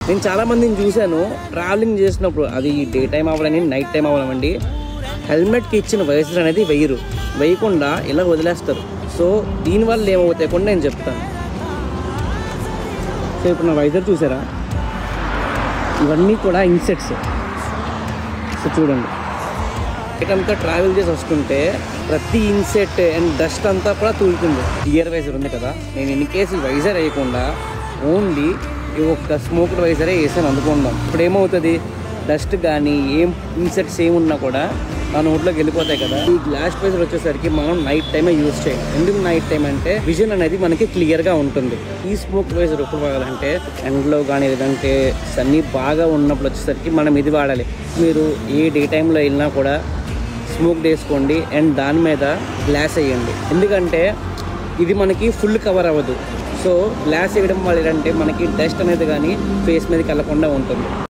నేను చాలా మందిని చూశాను ట్రావెలింగ్ చేసినప్పుడు, అది డే టైం అవ్వాలని నైట్ టైం అవ్వాలండి, హెల్మెట్కి ఇచ్చిన వైజర్ అనేది వేయకుండా ఇలా వదిలేస్తారు. సో దీనివల్ల ఏమవుతాయి కూడా నేను చెప్తాను. సో ఇప్పుడు నా వైజర్ చూసారా, ఇవన్నీ కూడా ఇన్సెక్ట్స్. సో చూడండి, అంతా ట్రావెల్ చేసి వస్తుంటే ప్రతి ఇన్సెక్ట్ అండ్ డస్ట్ అంతా కూడా తూలుతుంది. క్లియర్ వైజర్ ఉంది కదా, నేను ఇన్ కేసు వైజర్ వేయకుండా ఓన్లీ ఒక్క స్మోక్డ్ వైజరే వేసాను అనుకుందాం. ఇప్పుడు ఏమవుతుంది, డస్ట్ కానీ ఏం ఇన్సెక్ట్స్ ఏమున్నా కూడా మన నోట్లోకి వెళ్ళిపోతాయి కదా. ఈ గ్లాస్ వైజర్ వచ్చేసరికి మనం నైట్ టైమే యూజ్ చేయాలి. ఎందుకు నైట్ టైం అంటే విజన్ అనేది మనకి క్లియర్గా ఉంటుంది. ఈ స్మోక్ వైజర్ ఎప్పుడు వాడాలంటే ఎండ్లో కానీ లేదంటే సన్నీ బాగా ఉన్నప్పుడు వచ్చేసరికి మనం ఇది వాడాలి. మీరు ఏ డే టైంలో వెళ్ళినా కూడా స్మోక్ వేసుకోండి అండ్ దాని మీద గ్లాస్ వేయండి. ఎందుకంటే ఇది మనకి ఫుల్ కవర్ అవ్వదు. సో గ్లాస్ వేయడం వల్ల ఏంటంటే మనకి డస్ట్ అనేది కానీ ఫేస్ మీదకి వెళ్ళకుండా ఉంటుంది.